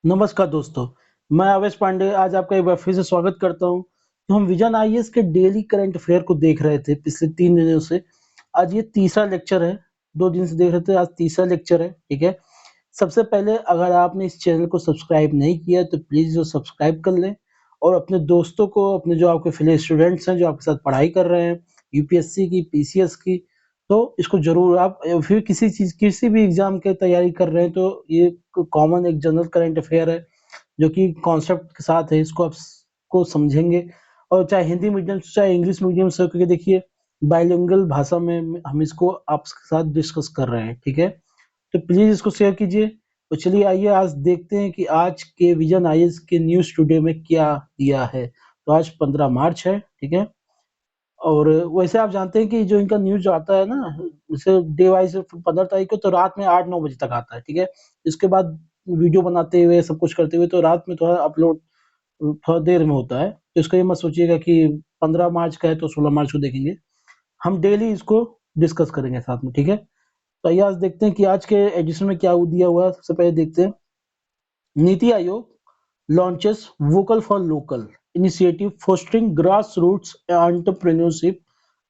नमस्कार दोस्तों, मैं आवेश पांडे आज आपका एक बार फिर से स्वागत करता हूँ। तो हम विजन आईएएस के डेली करंट अफेयर को देख रहे थे पिछले 3 दिनों से। आज ये तीसरा लेक्चर है, 2 दिन से देख रहे थे, आज तीसरा लेक्चर है, ठीक है? सबसे पहले अगर आपने इस चैनल को सब्सक्राइब नहीं किया तो प्लीज़ इसे सब्सक्राइब कर लें और अपने दोस्तों को, अपने जो आपके फेलो स्टूडेंट्स हैं, जो आपके साथ पढ़ाई कर रहे हैं, यूपीएससी की, पीसीएस की, तो इसको ज़रूर आप फिर किसी भी एग्ज़ाम की तैयारी कर रहे हैं तो ये कॉमन एक जनरल करंट अफेयर है। जो कि कॉन्सेप्ट के साथ है, इसको आप को समझेंगे और चाहे हिंदी मीडियम से चाहे इंग्लिश मीडियम से, क्योंकि देखिए बाइलिंगुअल भाषा में हम इसको आपके साथ डिस्कस कर रहे हैं, ठीक है? तो प्लीज़ इसको शेयर कीजिए। तो चलिए आइए आज देखते हैं कि आज के विजन आईएएस के न्यूज़ टुडे में क्या दिया है। तो आज 15 मार्च है, ठीक है? और वैसे आप जानते हैं कि जो इनका न्यूज़ आता है ना, जैसे डे वाइज़ 15 तारीख को तो रात में 8-9 बजे तक आता है, ठीक है? इसके बाद वीडियो बनाते हुए, सब कुछ करते हुए तो रात में थोड़ा अपलोड थोड़ा देर में होता है। तो इसको ये मत सोचिएगा कि 15 मार्च का है तो 16 मार्च को देखेंगे। हम डेली इसको डिस्कस करेंगे साथ में, ठीक है? तो आइए आज देखते हैं कि आज के एडिशन में क्या दिया हुआ है। सबसे पहले देखते हैं, NITI Aayog launches vocal for local initiative fostering grass roots entrepreneurship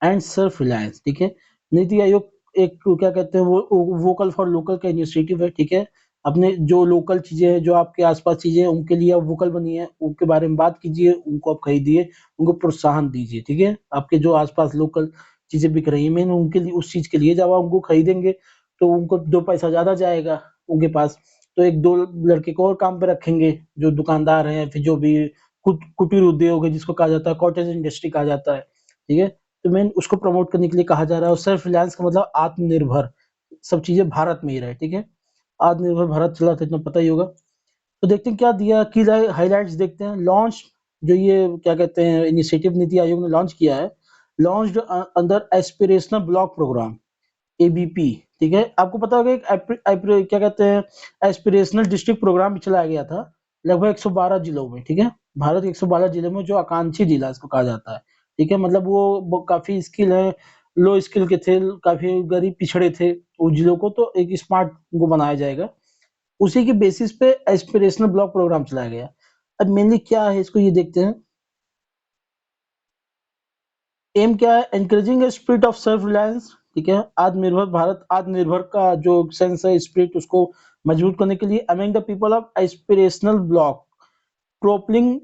and self reliance, ठीक है? नीति आयोग एक क्या कहते हैं, वो वोकल फॉर लोकल का इनिशिएटिव है, ठीक है? अपने जो लोकल चीजें हैं, जो आपके आसपास चीजें हैं, उनके लिए आप वोकल बनिए, उनके बारे में बात कीजिए, उनको आप खरीदिए, उनको प्रोत्साहन दीजिए, ठीक है? आपके जो आसपास लोकल चीजें बिक रही हैं, मेन उनके लिए, उस चीज के लिए जब आप उनको खरीदेंगे तो उनको 2 पैसा ज्यादा जाएगा उनके पास। तो 1-2 लड़के को और काम पे रखेंगे, जो दुकानदार हैं, फिर जो भी कुटीर उद्योग है जिसको कहा जाता है, कॉटेज इंडस्ट्री कहा जाता है, ठीक है? तो मेन उसको प्रमोट करने के लिए कहा जा रहा है और सेल्फ रिलायंस का मतलब आत्मनिर्भर, सब चीजें भारत में ही रहे, ठीक है? आत्मनिर्भर भारत चला था, इतना पता ही होगा। तो देखते हैं क्या दिया, की हाइलाइट्स देखते हैं। लॉन्च, जो ये क्या कहते हैं इनिशिएटिव नीति आयोग ने लॉन्च किया है, launched under aspirational block programme ABP, ठीक है? आपको पता होगा एक क्या कहते हैं एस्पिरेशनल डिस्ट्रिक्ट प्रोग्राम भी चलाया गया था लगभग 112 जिलों में, ठीक है? भारत के 112 जिलों में, जो आकांक्षी जिला इसको कहा जाता है, ठीक है? मतलब वो काफी स्किल है, लो स्किल के थे, काफी गरीब पिछड़े थे उन जिलों को, तो एक स्मार्ट उनको बनाया जाएगा। उसी की बेसिस पे एस्पिरेशनल ब्लॉक प्रोग्राम चलाया गया। अब मेनली क्या है इसको ये देखते हैं। एम क्या है, encouraging spirit of self reliance, ठीक है? आत्मनिर्भर भारत, आत्मनिर्भर का जो सेंस है, स्पिरिट, उसको मजबूत करने के लिए among the people of aspirational block, propelling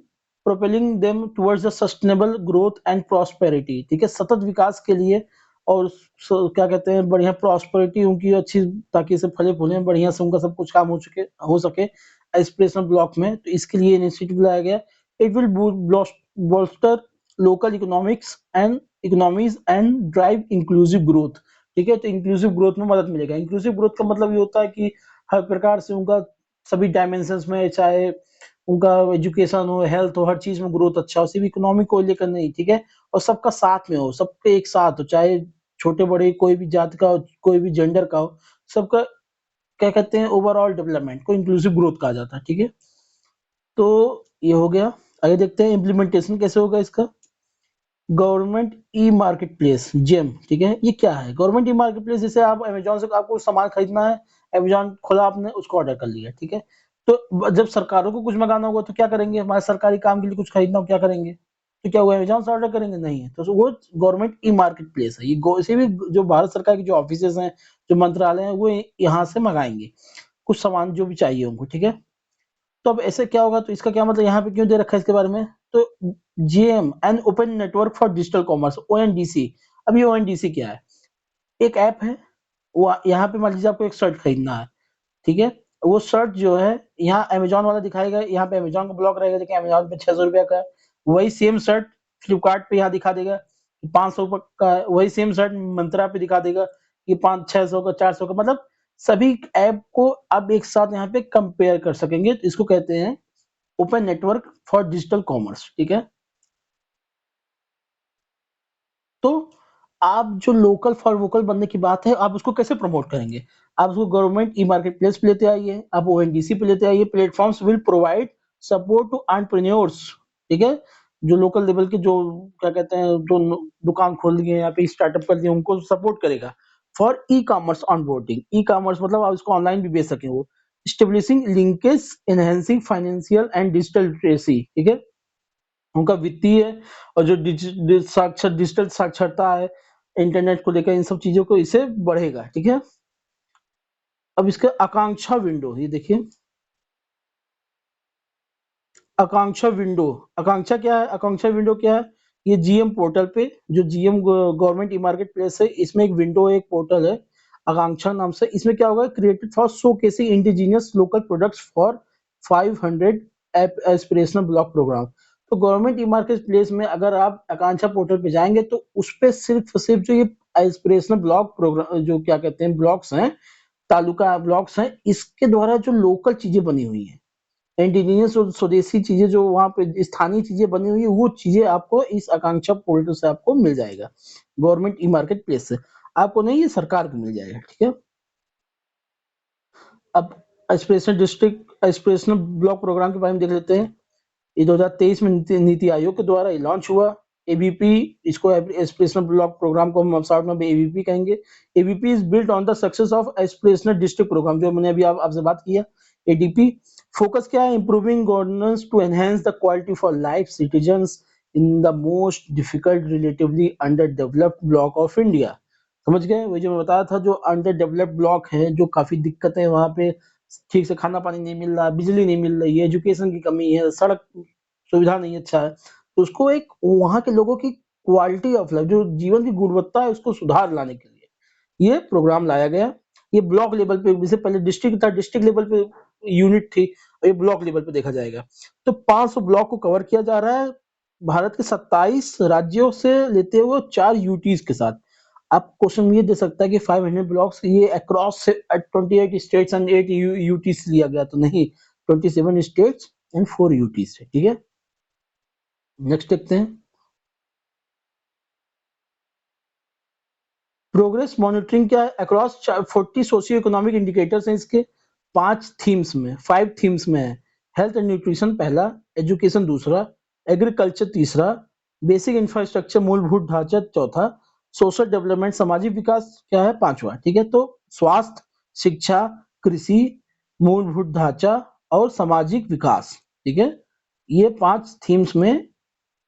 propelling them towards the sustainable growth and prosperity, ठीक है? सतत विकास के लिए और क्या कहते हैं, बढ़िया प्रॉस्पेरिटी उनकी अच्छी, ताकि से फले फूले बढ़िया से, उनका सब कुछ काम हो सके एस्पिरेशनल ब्लॉक में। तो इसके लिए इनिशिएटिव लाया गया। It will bolster local economics and economies and drive inclusive growth, ठीक है? तो इंक्लूसिव ग्रोथ में मदद मिलेगा। इंक्लूसिव ग्रोथ का मतलब ये होता है कि हर प्रकार से उनका सभी डायमेंशंस में, चाहे उनका एजुकेशन हो, हेल्थ हो, हर चीज में ग्रोथ अच्छा हो, सिर्फ इकोनॉमी को लेकर नहीं, ठीक है? और सबका साथ में हो, सबके एक साथ हो, चाहे छोटे बड़े कोई भी जाति का हो, कोई भी जेंडर का हो, सबका क्या कहते हैं ओवरऑल डेवलपमेंट को इंक्लूसिव ग्रोथ कहा जाता है, ठीक है? तो ये हो गया। आगे देखते हैं इम्प्लीमेंटेशन कैसे होगा इसका। Government e market place GeM, ठीक है? ये क्या है गवर्नमेंट ई मार्केट प्लेस? जैसे आप अमेजोन से आपको सामान खरीदना है, अमेजोन खोला आपने, उसको ऑर्डर कर लिया, ठीक है? तो जब सरकारों को कुछ मंगाना होगा तो क्या करेंगे, हमारे सरकारी काम के लिए कुछ खरीदना हो क्या करेंगे, तो क्या वो अमेजोन से ऑर्डर करेंगे? नहीं है। तो वो गवर्नमेंट ई मार्केट प्लेस है। ये इसे भी जो भारत सरकार की जो ऑफिस हैं, जो मंत्रालय हैं, वो यहाँ से मंगाएंगे कुछ सामान जो भी चाहिए उनको, ठीक है? तो अब ऐसे क्या होगा, तो इसका क्या मतलब, यहाँ पे क्यों दे रखा है इसके बारे में? तो GM and open network for digital commerce, ONDC. अब ये ओएनडीसी क्या है? एक ऐप है, वो यहाँ पे मान लीजिए आपको एक शर्ट खरीदना है, ठीक है? वो शर्ट जो है, यहाँ अमेजोन वाला दिखाएगा, यहाँ पे अमेजोन का ब्लॉक रहेगा, लेकिन अमेजोन पे 600 रुपया का है। वही सेम शर्ट फ्लिपकार्ट पे यहाँ दिखा देगा 500 का है। वही सेम शर्ट मंत्रा पे दिखा देगा कि 500-600 का, 400 का। मतलब सभी ऐप को आप एक साथ यहाँ पे कंपेयर कर सकेंगे। तो इसको कहते हैं open network for digital commerce, ठीक है? तो आप जो लोकल फॉर वोकल बनने की बात है, आप उसको कैसे प्रमोट करेंगे? आप उसको गवर्नमेंट ई मार्केट प्लेस पे लेते आइए, आप ओएनडीसी पे लेते आइए। Platforms will provide support to entrepreneurs, ठीक है? जो लोकल लेवल के, जो क्या कहते हैं, जो दुकान खोल दिए या फिर स्टार्टअप कर दिए, उनको सपोर्ट करेगा। For e commerce onboarding, e commerce मतलब आप इसको ऑनलाइन भी बेच सकें वो, establishing linkage enhancing financial and digital literacy, ठीक है, उनका वित्तीय और जो डिजिटल साक्षरता है इंटरनेट को लेकर, इन सब चीजों को इसे बढ़ेगा, ठीक है। अब इसके आकांक्षा विंडो, ये देखिए आकांक्षा विंडो। आकांक्षा क्या है? आकांक्षा विंडो क्या है? ये जीएम पोर्टल पे, जो GM government e market place है, इसमें एक विंडो, एक पोर्टल है आकांक्षा नाम से। इसमें क्या होगा? Created for showcasing indigenous local products for 500 aspirational block programme. तो गवर्नमेंट ई मार्केट प्लेस में अगर आप आकांक्षा पोर्टल पे जाएंगे तो उस पे सिर्फ जो ये एस्पिरेशनल ब्लॉक प्रोग्राम, जो क्या कहते हैं ब्लॉक्स हैं, तालुका ब्लॉक्स हैं, इसके द्वारा जो लोकल चीजें बनी हुई हैं, इंडिजिनियस और स्वदेशी चीजें जो वहाँ पे स्थानीय चीजें बनी हुई है, वो चीजें आपको इस आकांक्षा पोर्टल से आपको मिल जाएगा, गवर्नमेंट ई मार्केट प्लेस से आपको नहीं, ये सरकार को मिल जाएगा, ठीक है। अब aspirational district aspirational block programme के बारे में देख लेते हैं। ये 2023 में नीति आयोग के द्वारा ये लॉन्च हुआ। एबीपी, इसको एस्पिरेशनल ब्लॉक प्रोग्राम को हम शॉर्ट में एबीपी कहेंगे। ABP is built on the success of aspirational district programme, जो मैंने अभी आपसे बात किया। एडीपी फोकस क्या है? Improving governance to enhance the quality for life citizens in the most difficult relatively underdeveloped block of India. समझ गए? वही जो मैं बताया था, जो अंडर डेवलप्ड ब्लॉक है, जो काफी दिक्कतें वहां पे, ठीक से खाना पानी नहीं मिल रहा, बिजली नहीं मिल रही है, एजुकेशन की कमी है, सड़क सुविधा नहीं अच्छा है, तो उसको एक वहाँ के लोगों की क्वालिटी ऑफ लाइफ, जो जीवन की गुणवत्ता है, उसको सुधार लाने के लिए ये प्रोग्राम लाया गया। ये ब्लॉक लेवल पे, जैसे पहले डिस्ट्रिक्ट था, डिस्ट्रिक्ट लेवल पे यूनिट थी, और ये ब्लॉक लेवल पे देखा जाएगा। तो 500 ब्लॉक को कवर किया जा रहा है भारत के 27 राज्यों से लेते हुए 4 यूटीज के साथ। आप क्वेश्चन ये दे सकता है कि 500 ब्लॉक्स ये अक्रॉस 28 स्टेट्स एंड 8 यूटीज लिया गया, तो नहीं, 27 स्टेट्स एंड 4 यूटीज है, ठीक है। नेक्स्ट देखते हैं, प्रोग्रेस मॉनिटरिंग क्या है? अक्रॉस 40 सोशियो इकोनॉमिक इंडिकेटर्स हैं इसके, 5 थीम्स में है। हेल्थ एंड न्यूट्रिशन पहला, एजुकेशन दूसरा, एग्रीकल्चर तीसरा, बेसिक इंफ्रास्ट्रक्चर मूलभूत ढांचा चौथा, सोशल डेवलपमेंट सामाजिक विकास क्या है? पांचवा, ठीक है। तो स्वास्थ्य, शिक्षा, कृषि, मूलभूत ढांचा और सामाजिक विकास, ठीक है, ये 5 थीम्स में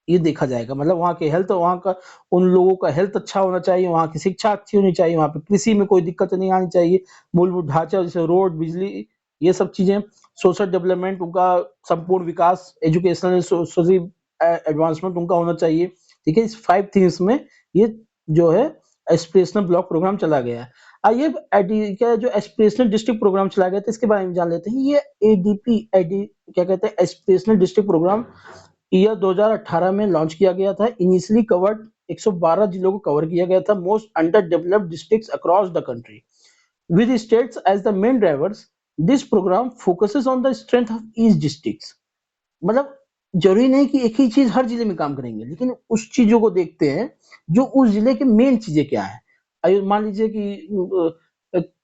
ये देखा जाएगा। मतलब वहाँ के हेल्थ, वहाँ का उन लोगों का हेल्थ अच्छा होना चाहिए, वहाँ की शिक्षा अच्छी होनी चाहिए, वहाँ पे कृषि में कोई दिक्कत नहीं आनी चाहिए, मूलभूत ढांचा जैसे रोड, बिजली, ये सब चीजें, सोशल डेवलपमेंट, उनका संपूर्ण विकास, एजुकेशनल सोशल एडवांसमेंट उनका होना चाहिए, ठीक है। इस 5 थीम्स में ये जो है एस्पिरेशनल ब्लॉक प्रोग्राम चला गया है। आइए क्या जो एस्पिरेशनल डिस्ट्रिक्ट प्रोग्राम चला गया था, इसके बारे में जान लेते हैं। ये एडीपी क्या कहते हैं, एस्पिरेशनल डिस्ट्रिक्ट प्रोग्राम ईयर 2018 में लॉन्च किया गया था। इनिशियली कवर्ड 112 जिलों को कवर किया गया था, most under developed districts across the country with states as the main drivers. This program focuses on the strength of each districts. मतलब जरूरी नहीं कि एक ही चीज हर जिले में काम करेंगे, लेकिन उस चीजों को देखते हैं जो उस जिले के मेन चीजें क्या है। मान लीजिए कि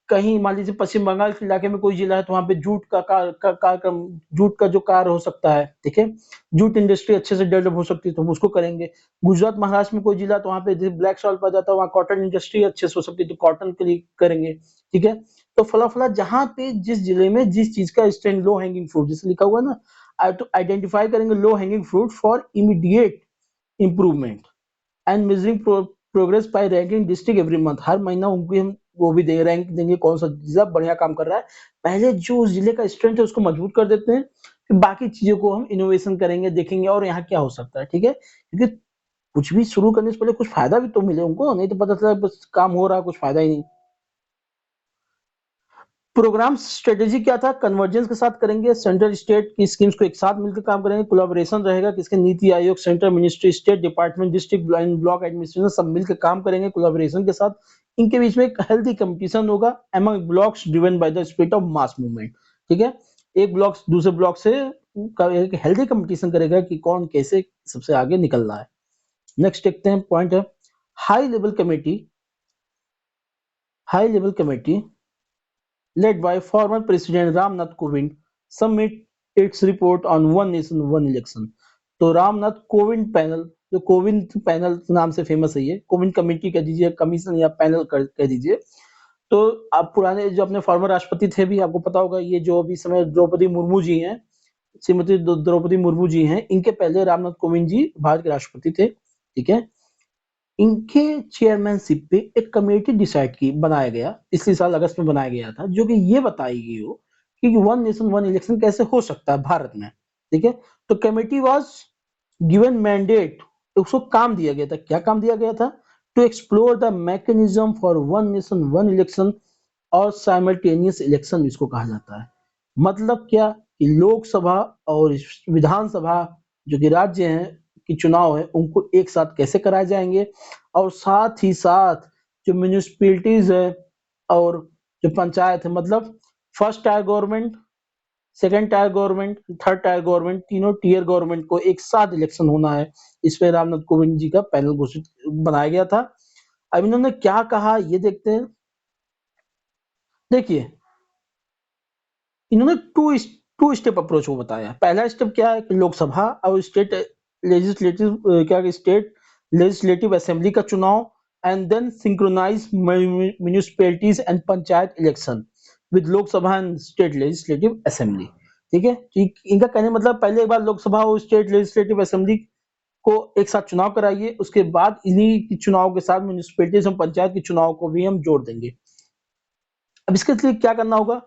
कहीं मान लीजिए पश्चिम बंगाल के इलाके में कोई जिला है, तो वहां पे जूट का कार्यक्रम, जूट का जो कार्य हो सकता है, ठीक है, जूट इंडस्ट्री अच्छे से डेवलप हो सकती है, तो हम उसको करेंगे। गुजरात महाराष्ट्र में कोई जिला, तो वहां पे जैसे ब्लैक सॉइल पाया जाता है, वहाँ कॉटन इंडस्ट्री अच्छे से हो सकती है, तो कॉटन के लिए करेंगे, ठीक है। तो फला फला जहाँ पे जिस जिले में जिस चीज का स्टैंड, लो हैंगिंग फ्रूट जैसे लिखा हुआ है ना, तो आइडेंटिफाई करेंगे low hanging fruit for immediate improvement and measuring progress by ranking district every month. हर महीना उनको हम वो भी दे रैंक देंगे, कौन सा जिला बढ़िया काम कर रहा है। पहले जो उस जिले का स्ट्रेंथ है उसको मजबूत कर देते हैं, फिर बाकी चीजों को हम इनोवेशन करेंगे, देखेंगे और यहाँ क्या हो सकता है, ठीक है। क्योंकि कुछ भी शुरू करने से पहले कुछ फायदा भी तो मिले उनको, नहीं तो पता चला बस काम हो रहा है, कुछ फायदा ही नहीं। प्रोग्राम स्ट्रेटेजी क्या था? कन्वर्जेंस के साथ करेंगे, सेंट्रल स्टेट की स्कीम्स को एक साथ मिलकर काम करेंगे, कोलैबोरेशन रहेगा किसके, NITI Aayog, central ministry, state department, district block administration, सब मिलकर काम करेंगे कोलैबोरेशन के साथ। इनके बीच में एक हेल्दी कंपटीशन होगा among blocks driven by the spirit of mass movement, ठीक है। एक ब्लॉक दूसरे ब्लॉक से एक हेल्दी कंपटीशन करेगा कि कौन कैसे सबसे आगे निकल रहा है। नेक्स्ट देखते हैं पॉइंट है, high level committee. High level committee led by former President Ramnath Kovind, submit its report on One Nation One Election। तो रामनाथ कोविंद पैनल, जो कोविंद पैनल नाम से फेमस है, ये कोविंद कमेटी कह दीजिए, कमीशन या पैनल कह दीजिए, तो आप पुराने जो अपने फॉर्मर राष्ट्रपति थे भी आपको पता होगा, ये जो अभी समय द्रौपदी मुर्मू जी हैं, श्रीमती द्रौपदी मुर्मू जी हैं, इनके पहले रामनाथ कोविंद जी भारत के राष्ट्रपति थे, ठीक है। इनके चेयरमैनशिप पे एक कमेटी डिसाइड की बनाया गया, पिछले साल अगस्त में बनाया गया था, जो कि ये बताई गई हो कि वन नेशन वन इलेक्शन कैसे हो सकता है भारत में, ठीक है। तो कमेटी वाज गिवन मैंडेट, उसको काम दिया गया था, क्या काम दिया गया था, to explore the mechanism for one nation one election और साइमल्टेनियस इलेक्शन इसको कहा जाता है। मतलब क्या कि लोकसभा और विधानसभा जो कि राज्य हैं कि चुनाव है उनको एक साथ कैसे कराए जाएंगे, और साथ ही साथ जो म्यूनिसिपैलिटीज है और जो पंचायत है, मतलब first tier government, second tier government, third tier government, तीनों टीयर गवर्नमेंट को एक साथ इलेक्शन होना है। इस पे रामनाथ कोविंद जी का पैनल घोषित बनाया गया था। अब इन्होंने क्या कहा ये देखते हैं। देखिए, इन्होंने टू स्टेप अप्रोच को बताया। पहला स्टेप क्या है कि लोकसभा और स्टेट लेजिस्लेटिव क्या स्टेट लेजिस्लेटिव असेंबली का चुनाव, and then synchronise municipalities and panchayat election with Lok Sabha and state legislative assembly, ठीक है। इनका कहने मतलब पहले एक बार लोकसभा और स्टेट लेजिस्लेटिव असेंबली को एक साथ चुनाव कराइए, उसके बाद इन्हीं की चुनाव के साथ म्यूनिसिपैलिटीज और पंचायत के चुनाव को भी हम जोड़ देंगे। अब इसके लिए क्या करना होगा,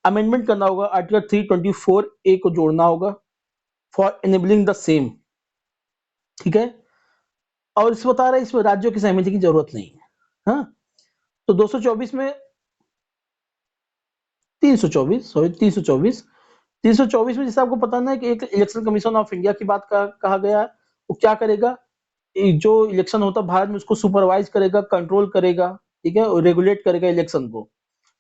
अमेंडमेंट करना होगा, आर्टिकल 324 ए को जोड़ना होगा फॉर एनेबलिंग द सेम, ठीक है। और इस बता रहा है इसमें राज्यों की सहमति की जरूरत नहीं है। हाँ, तो 224 में 324 में जैसे आपको पता ना है कि एक इलेक्शन कमीशन ऑफ इंडिया की बात कहा गया है। वो क्या करेगा, जो इलेक्शन होता है भारत में उसको सुपरवाइज करेगा, कंट्रोल करेगा, ठीक है, और रेगुलेट करेगा इलेक्शन को।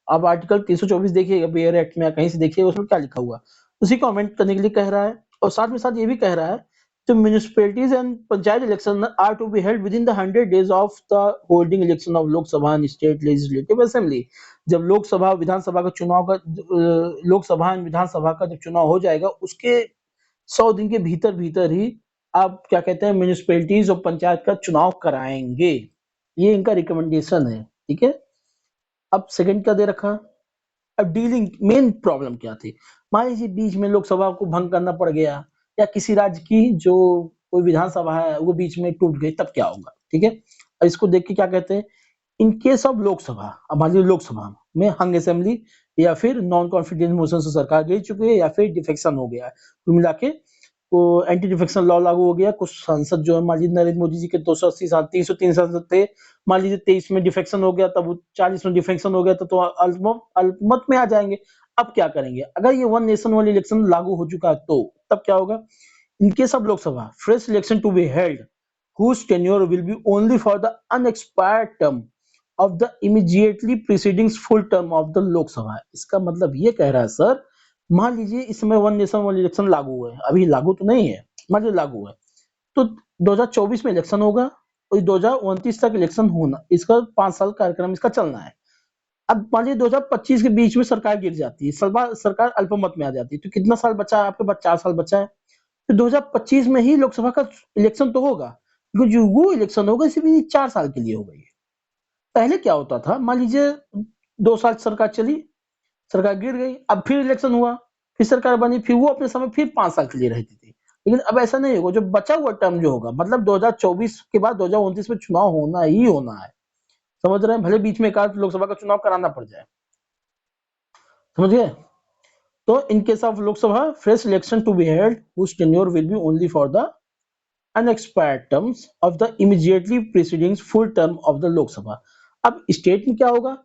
अब आर्टिकल 324 देखिएगा बियर एक्ट में, कहीं से देखिएगा उसमें क्या लिखा हुआ, उसी को अमेंड करने के लिए कह रहा है। और साथ में साथ ये भी कह रहा है तो municipalities and panchayat election are to be held within the 100 days of the holding election of Lok Sabha and state legislative assembly. जब लोकसभा विधानसभा का चुनाव का लोकसभा एंड विधानसभा का जब चुनाव हो जाएगा उसके 100 दिन के भीतर भीतर ही आप क्या कहते हैं म्यूनिसिपैलिटीज और पंचायत का चुनाव कराएंगे। ये इनका रिकमेंडेशन है, ठीक है। अब सेकंड क्या दे रखा, अब डीलिंग मेन प्रॉब्लम क्या थी, मान लीजिए बीच में लोकसभा को भंग करना पड़ गया या किसी राज्य की जो कोई विधानसभा है वो बीच में टूट गई, तब क्या होगा, ठीक है। और इसको देख के क्या कहते हैं, इन केस ऑफ लोकसभा, अब मान लीजिए लोकसभा में हंग असेंबली या फिर नॉन कॉन्फिडेंस मोशन से सरकार गिर चुकी है या फिर डिफेक्शन हो गया है, कुल मिला के वो एंटी डिफेक्शन लॉ लागू हो गया। कुछ सांसद जो है मान लीजिए नरेंद्र मोदी जी के 280 साल 303 सांसद थे, मान लीजिए 23 में डिफेक्शन हो गया, तब 40 में डिफेक्शन हो गया तो अल्पमत में आ जाएंगे। अब क्या करेंगे, अगर ये वन नेशन वन इलेक्शन लागू हो चुका है तो तब क्या होगा, in case of Lok Sabha fresh election to be held whose tenure will be only for the unexpired term of the immediately preceding full term of the लोक सभा। इसका मतलब ये कह रहा है सर, मान लीजिए इस समय वन नेशन वन इलेक्शन लागू हुए, अभी लागू तो नहीं है, मान लीजिए लागू है तो 2024 में इलेक्शन होगा और 2029 तक इलेक्शन होना, इसका 5 साल कार्यक्रम इसका चलना है। अब मान लीजिए 2025 के बीच में सरकार गिर जाती है, सरकार अल्पमत में आ जाती है, तो कितना साल बचा है आपके पास, 4 साल बचा है। तो 2025 में ही लोकसभा का इलेक्शन तो होगा, क्योंकि जो वो इलेक्शन होगा सिर्फ 4 साल के लिए होगा। ये पहले क्या होता था, मान लीजिए 2 साल सरकार चली, सरकार गिर गई, अब फिर इलेक्शन हुआ, फिर सरकार बनी, फिर वो अपने समय फिर 5 साल के लिए रहती थी। लेकिन अब ऐसा नहीं होगा, जो बचा हुआ टर्म जो होगा, मतलब 2024 के बाद 2029 में चुनाव होना ही होना है। समझ रहे हैं, भले बीच में एक आध लोकसभा का चुनाव कराना पड़ जाए, समझ गए। तो in case of Lok Sabha fresh election to be held whose tenure will be only for the unexpired terms of the immediately preceding full term of the Lok Sabha। अब स्टेट में क्या होगा,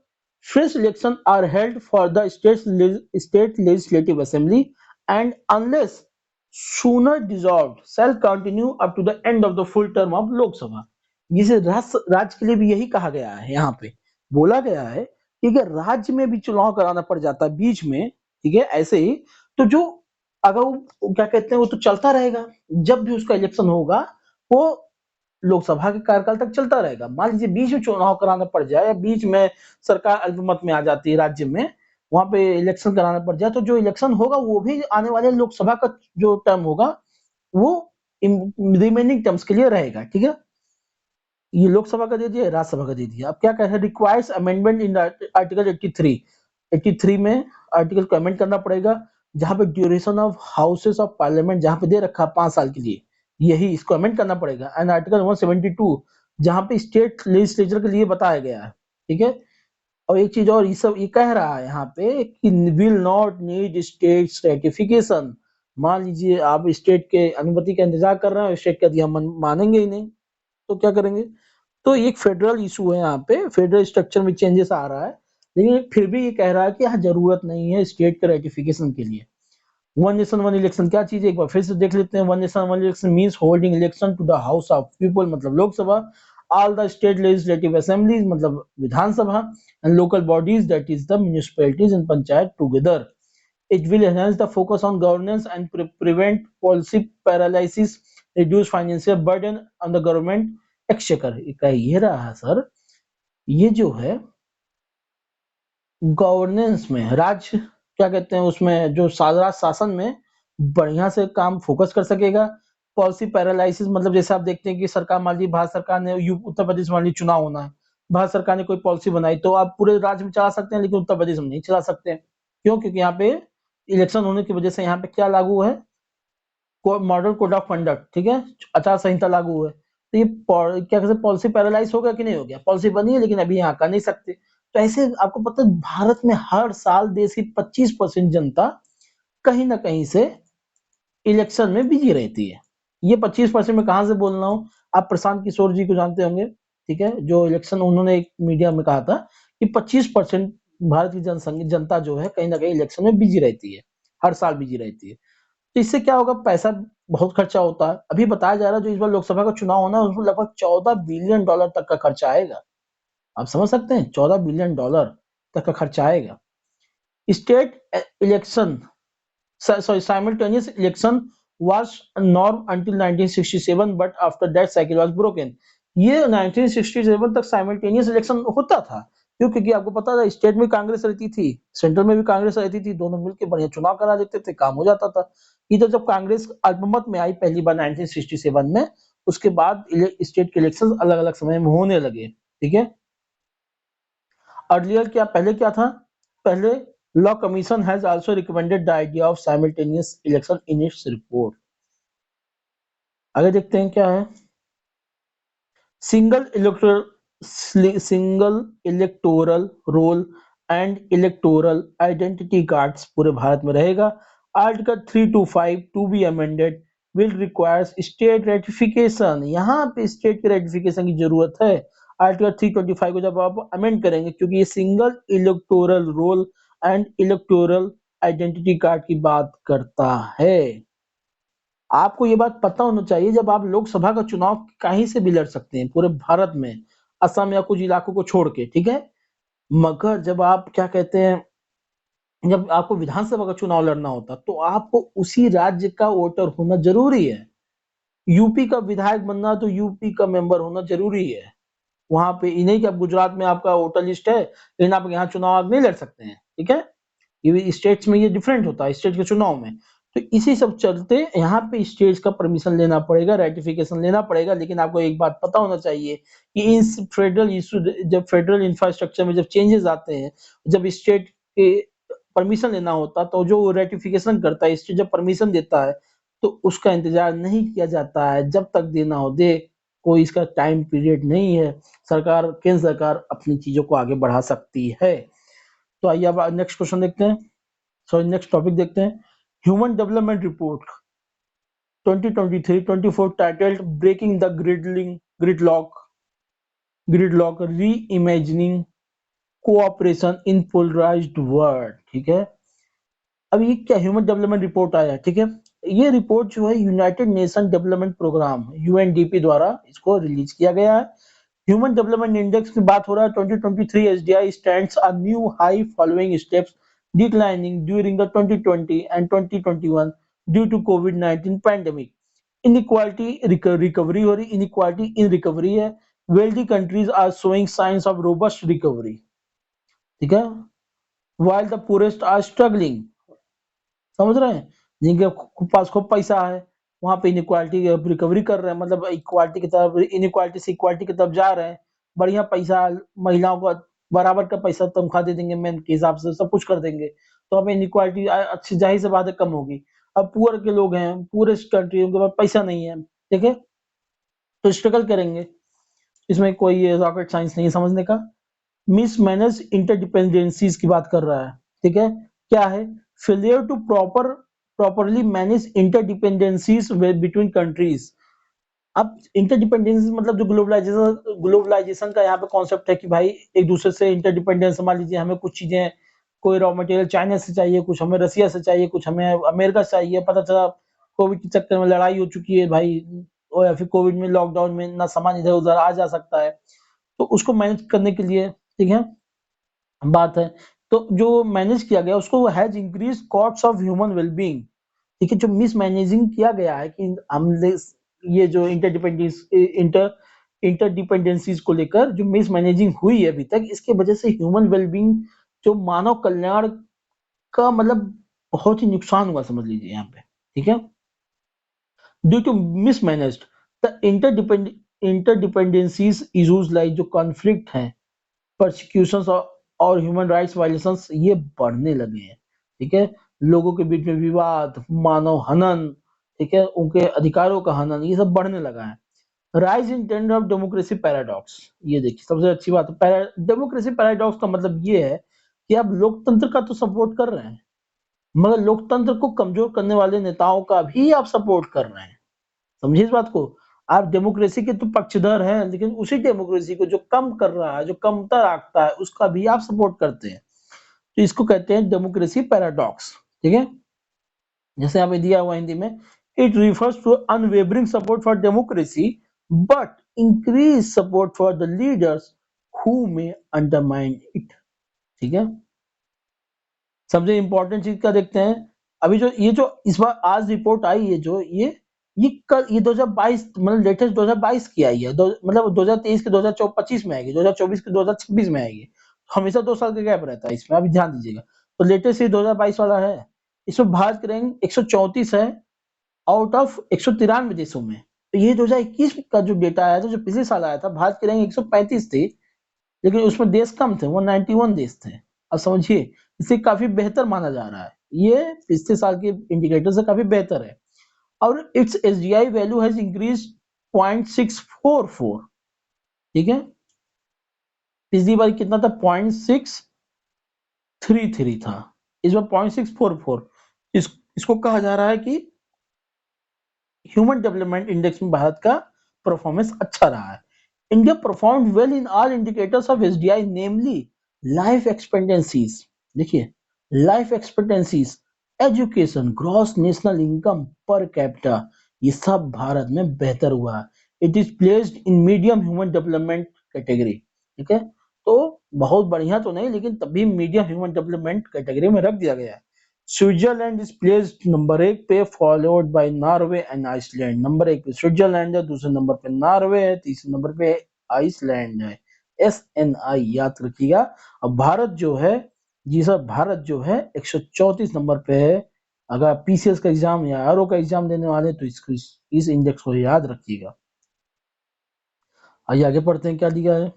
fresh election are held for the state legislative assembly and unless sooner dissolved shall continue up to the end of the full term of Lok Sabha। जिसे राज्य के लिए भी यही कहा गया है, यहाँ पे बोला गया है कि अगर राज्य में भी चुनाव कराना पड़ जाता है बीच में, ठीक है, ऐसे ही, तो जो अगर वो क्या कहते हैं वो तो चलता रहेगा, जब भी उसका इलेक्शन होगा वो लोकसभा के कार्यकाल तक चलता रहेगा। मान लीजिए बीच में चुनाव कराना पड़ जाए या बीच में सरकार अल्पमत में आ जाती है राज्य में, वहां पे इलेक्शन कराना पड़ जाए, तो जो इलेक्शन होगा वो भी आने वाले लोकसभा का जो टर्म होगा वो रिमेनिंग टर्म्स के लिए रहेगा, ठीक है। ये लोकसभा का दे दिया, राज्यसभा का दे दिया। अब क्या कह रहे हैं, रिक्वायर्स अमेंडमेंट इन आर्टिकल 83। 83 में आर्टिकल को अमेंड करना पड़ेगा, जहां पे duration of houses of parliament जहां पे दे रखा 5 साल के लिए, यही इसको अमेंड करना पड़ेगा। एंड आर्टिकल 172 जहां पे स्टेट लेजिस्लेचर के लिए बताया गया है, ठीक है। और एक चीज और, ये सब ये कह रहा है यहाँ पे कि will not need state ratification. मान लीजिए आप स्टेट के अनुमति का इंतजार कर रहे हैं, स्टेट का दिया मानेंगे ही नहीं, तो क्या करेंगे। तो एक फेडरल इशू है, यहाँ पे फेडरल स्ट्रक्चर में चेंजेस आ रहा है, लेकिन फिर भी ये कह रहा है कि यहाँ जरूरत नहीं है स्टेट के रेटिफिकेशन के लिए। वन नेशन वन इलेक्शन क्या चीज है, एक बार फिर से देख लेते हैं। One nation one election means holding election to the house of people, मतलब Lok Sabha, all the state legislative assemblies मतलब Vidhan Sabha, and local bodies that is the municipalities and panchayat together. It will enhance the focus on governance and prevent policy paralysis, reduce financial burden on the government exchequer। ये रहा है sir, ये जो है governance में, राज्य क्या कहते हैं उसमें, जो राज शासन में बढ़िया से काम फोकस कर सकेगा। पॉलिसी पैरालिसिस मतलब जैसे आप देखते हैं कि सरकार, मान लीजिए भारत सरकार ने उत्तर प्रदेश में मान लीजिए चुनाव होना है, भारत सरकार ने कोई पॉलिसी बनाई तो आप पूरे राज्य में चला सकते हैं, लेकिन उत्तर प्रदेश में नहीं चला सकते। क्यों? क्योंकि यहाँ पे इलेक्शन होने की वजह से यहाँ पे क्या लागू है, मॉडल कोड ऑफ कंडक्ट, ठीक है, आचार संहिता लागू है। तो ये क्या कहते हैं, पॉलिसी पैरालाइज हो गया कि नहीं हो गया, पॉलिसी बनी है लेकिन अभी यहाँ कर नहीं सकते। तो ऐसे आपको पता है भारत में हर साल देश की 25% जनता कहीं ना कहीं से इलेक्शन में बिजी रहती है। ये 25% में कहां से बोल रहा हूँ, आप प्रशांत किशोर जी को जानते होंगे, ठीक है, जो इलेक्शन उन्होंने एक मीडिया में कहा था कि 25% भारत की जनता जो है कहीं ना कहीं इलेक्शन में बिजी रहती है, हर साल बिजी रहती है। तो इससे क्या होगा, पैसा बहुत खर्चा होता है। अभी बताया जा रहा है जो इस बार लोकसभा का चुनाव होना है उसमें लगभग $14 बिलियन तक का खर्चा आएगा। आप समझ सकते हैं, $14 बिलियन तक का खर्चा आएगा। State election, sorry, simultaneous election was a norm until 1967 but after that cycle was broken। ये 1967 तक साइमल्टेनियस इलेक्शन होता था। क्यों? क्योंकि आपको पता था स्टेट में कांग्रेस रहती थी, सेंट्रल में भी कांग्रेस रहती थी, दोनों मिलकर बढ़िया चुनाव करा देते थे, काम हो जाता था। इधर जब कांग्रेस अल्पमत में आई पहली बार 1967 में, उसके बाद स्टेट के इलेक्शन अलग अलग समय में होने लगे, ठीक है। अर्लियर क्या, पहले क्या था, पहले law commission has also recommended the idea of simultaneous election in its report. आगे देखते हैं क्या है। Single electoral single electoral roll and electoral identity cards पूरे भारत में रहेगा। Article 325 to be amended will requires state ratification. यहाँ पे स्टेट के रेटिफिकेशन की जरूरत है। आर्टिकल 325 को जब आप अमेंड करेंगे, क्योंकि ये single electoral roll and electoral identity card की बात करता है। आपको ये बात पता होना चाहिए, जब आप लोकसभा का चुनाव कहीं से भी लड़ सकते हैं पूरे भारत में, असम या कुछ इलाकों को छोड़ के, ठीक है, मगर जब आप क्या कहते हैं, जब आपको विधानसभा का चुनाव लड़ना होता तो आपको उसी राज्य का वोटर होना जरूरी है। यूपी का विधायक बनना तो यूपी का मेंबर होना जरूरी है। वहां पे ये नहीं कि आप गुजरात में आपका वोटर लिस्ट है लेकिन आप यहाँ चुनाव आप नहीं लड़ सकते हैं, ठीक है। ये स्टेट्स में ये डिफरेंट होता है, स्टेट के चुनाव में। तो इसी सब चलते यहाँ पे स्टेट्स का परमिशन लेना पड़ेगा, रेटिफिकेशन लेना पड़ेगा। लेकिन आपको एक बात पता होना चाहिए कि इस फेडरल इशू, जब फेडरल इंफ्रास्ट्रक्चर में जब चेंजेस आते हैं, जब स्टेट के परमिशन लेना होता तो जो रेटिफिकेशन करता है, स्टेट जब परमिशन देता है तो उसका इंतजार नहीं किया जाता है, जब तक देना हो दे। कोई इसका टाइम पीरियड नहीं है। सरकार, केंद्र सरकार अपनी चीजों को आगे बढ़ा सकती है। तो आइए अब नेक्स्ट क्वेश्चन देखते हैं, सॉरी नेक्स्ट टॉपिक देखते हैं। Human development report 2023-24 titled breaking the gridlock reimagining cooperation in polarised world, ठीक है। अब ये क्या ह्यूमन डेवलपमेंट रिपोर्ट आया, ठीक है। ये रिपोर्ट जो है United Nation Development Programme UNDP द्वारा इसको रिलीज किया गया है। ह्यूमन डेवलपमेंट इंडेक्स की बात हो रहा है। 2023 SDI stands a new high following steps declining during the 2020 and 2021 due to COVID-19 pandemic। inequality recovery हो रही, inequality in recovery है। wealthy countries are showing signs of robust recovery, ठीक है, while the poorest are struggling। समझ रहे हैं, जिनके पास खूब पैसा है वहाँ पे इनइक्वालिटी रिकवरी कर रहे हैं, मतलब इक्वालिटी की तरफ, इनइक्वालिटी से इक्वालिटी की तरफ जा रहे हैं। बढ़िया पैसा, महिलाओं को बराबर का पैसा तनख्वाह दे देंगे, मेन के हिसाब से सब कुछ कर देंगे, तो हमें इनइक्वालिटी अच्छी जाहिर सी बात है कम होगी। अब पुअर के लोग हैं, पूरे कंट्री उनके पास पैसा नहीं है, ठीक है, तो स्ट्रगल करेंगे। इसमें कोई रॉकेट साइंस नहीं है समझने का। मिसमैनेज इंटरडिपेंडेंसीज की बात कर रहा है, ठीक है, क्या है, failure to properly manage interdependencies between countries. अब इंटरडिपेंडेंसी मतलब जो ग्लोबलाइजेशन ग्लोबलाइजेशन का यहाँ पे कॉन्सेप्ट है कि भाई एक दूसरे से इंटरडिपेंडेंस, मान लीजिए हमें कुछ चीजें, कोई रॉ मटेरियल चाइना से चाहिए, कुछ हमें रसिया से चाहिए, कुछ हमें अमेरिका से चाहिए, पता चला कोविड के चक्कर में लड़ाई हो चुकी है भाई, और या फिर कोविड में लॉकडाउन में ना सामान इधर उधर आ जा सकता है, तो उसको मैनेज करने के लिए, ठीक है, बात है, तो जो मैनेज किया गया उसको has increase cost of human wellbeing, ठीक है, जो मिसमैनेजिंग किया गया है कि हम ये जो इंटरडिपेंडेंसीज को लेकर जो मिसमैनेजिंग हुई है अभी तक, इसके वजह से ह्यूमन वेलबींग, जो मानव कल्याण का मतलब बहुत ही नुकसान हुआ समझ लीजिए यहाँ पे, ठीक है, due to mismanaged the interdependencies issues like जो कॉन्फ्लिक्ट हैं, प्रोसिक्यूशंस और ह्यूमन राइट्स वायलेशंस ये बढ़ने लगे हैं, ठीक है, लोगों के बीच में विवाद, मानव हनन, ठीक है, उनके अधिकारों का हनन, ये सब बढ़ने लगा है। Rise in trend of democracy paradox, ये देखिए सबसे अच्छी बात है, डेमोक्रेसी पैराडॉक्स का मतलब ये है कि आप लोकतंत्र का तो सपोर्ट कर रहे हैं, मगर लोकतंत्र को कमजोर करने वाले नेताओं का भी आप सपोर्ट कर रहे हैं, समझिए इस बात को। आप डेमोक्रेसी के तो पक्षधर हैं, लेकिन उसी डेमोक्रेसी को जो कम कर रहा है, जो कमतर आंकता है, उसका भी आप सपोर्ट करते हैं, तो इसको कहते हैं डेमोक्रेसी पैराडॉक्स, ठीक है, जैसे यहाँ पे दिया हुआ हिंदी में, it refers to unwavering support for democracy but increase support for the leaders who may undermine it, ठीक है। सबसे इंपॉर्टेंट चीज क्या देखते हैं, अभी जो ये जो इस बार आज रिपोर्ट आई है, जो ये कल, ये 2022 मतलब लेटेस्ट 2022 की आई है, मतलब 2023 के 2025 में आएगी, 2024 के 2026 में आएगी, हमेशा 2 साल का गैप रहता है इसमें, अभी ध्यान दीजिएगा, तो लेटेस्ट ये 2022 वाला है। इसमें भारत की रैंक 134 है आउट ऑफ 193 देशों में। तो ये 2021 का जो डेटा आया था, जो पिछले साल आया था, भारत की रैंक 135 थी, लेकिन उसमें देश कम थे, 191 देश थे। अब समझिए, इसे काफी बेहतर माना जा रहा है, ये पिछले साल के इंडिकेटर से काफी बेहतर है, और it's SDI value has increase 0.644, ठीक है, पिछली बार कितना था, 0.633 था, इस बार 0.644। इसको कहा जा रहा है कि ह्यूमन डेवलपमेंट इंडेक्स में भारत का परफॉर्मेंस अच्छा रहा है। India perform well in all indicators of SDI, namely life expectancies, देखिए life expectancies, education, gross national income per capita, ये सब भारत में बेहतर हुआ है। It is placed in medium human development category, ठीक है, तो बहुत बढ़िया तो नहीं, लेकिन तभी मीडियम ह्यूमन डेवलपमेंट कैटेगरी में रख दिया गया है। स्विट्जरलैंड इज प्लेस्ड नंबर 1 पे, followed by Norway and Iceland. Number 1 पे स्विट्जरलैंड है, दूसरे नंबर पे नॉर्वे है, तीसरे नंबर पे आइसलैंड है, SNI याद रखिएगा। अब भारत जो है, जी सर, भारत जो है 134 नंबर पे है। अगर आप PCS का एग्जाम या आरओ का एग्जाम देने वाले तो इसको इस इंडेक्स को याद रखिएगा। आइए आगे पढ़ते हैं क्या दिया है,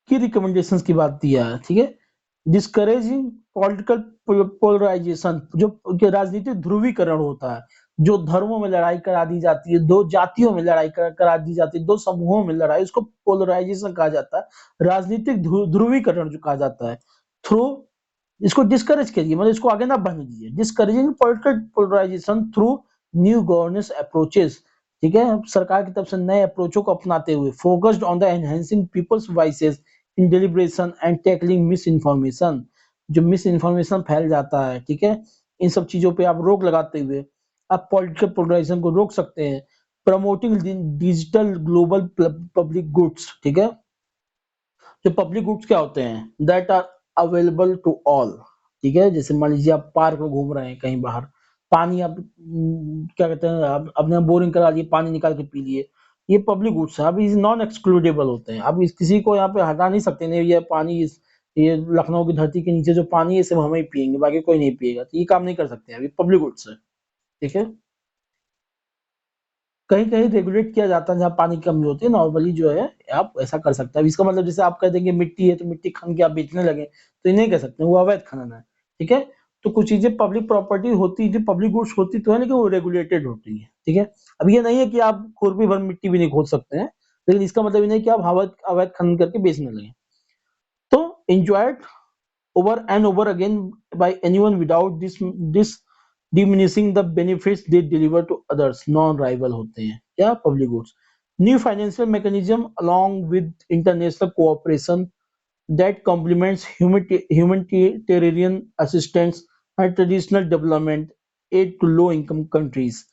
की रिकमेंडेशंस की बात दिया है, ठीक है, डिस्करेजिंग पॉलिटिकल पोलराइजेशन, जो राजनीतिक ध्रुवीकरण होता है, जो धर्मों में लड़ाई करा दी जाती है, दो जातियों में लड़ाई करा दी जाती है, दो समूहों में लड़ाई, उसको पोलराइजेशन कहा जाता है, राजनीतिक ध्रुवीकरण जो कहा जाता है, थ्रू, इसको डिस्करेज कीजिए, मतलब इसको आगे ना बढ़ने दीजिए, discouraging political polarisation through new governance approaches, ठीक है, सरकार की तरफ से नए अप्रोचों को अपनाते हुए, focused on the enhancing people's voices in deliberation and tackling misinformation, जो मिस इन्फॉर्मेशन फैल जाता है, ठीक है, इन सब चीजों पे आप रोक लगाते हुए आप पॉलिटिकल पोलराइजेशन को रोक सकते हैं। Promoting digital global public goods, ठीक है, जो पब्लिक गुड्स क्या होते हैं, that are available to all, ठीक है, जैसे मान लीजिए आप पार्क में घूम रहे हैं कहीं बाहर, पानी आप क्या कहते हैं, आप अपने बोरिंग करा लिए, पानी निकाल के पी लिए, ये पब्लिक गुड्स है, अब इस नॉन एक्सक्लूडेबल होते हैं, अब इस किसी को यहाँ पे हटा नहीं सकते, नहीं ये पानी ये लखनऊ की धरती के नीचे जो पानी है सिर्फ हम ही पियेंगे, बाकी कोई नहीं पिएगा, तो ये काम नहीं कर सकते, अभी पब्लिक गुड्स है। ठीक है। कहीं कहीं रेगुलेट किया जाता है जहाँ पानी की कमी होती है, नॉर्मली जो है आप ऐसा कर सकते हैं। अब इसका मतलब जैसे आप कह देंगे मिट्टी है तो मिट्टी खन के आप बेचने लगे, तो ये नहीं कह सकते, वो अवैध खनन है। ठीक है। तो कुछ चीजें पब्लिक प्रॉपर्टी होती है, जो पब्लिक गुड्स होती तो है, लेकिन वो रेगुलेटेड होती है। ठीक है। अब ये नहीं है कि आप खुरपी भर मिट्टी भी नहीं खोद सकते हैं, लेकिन इसका मतलब ये नहीं कि आप अवैध अवैध खनन करके बेचने लगे। तो enjoyed over and over again by anyone without this diminishing the benefits they deliver to others, non rival होते हैं क्या public goods. New financial mechanism along with international cooperation that complements humanitarian assistance and traditional development aid to low income countries.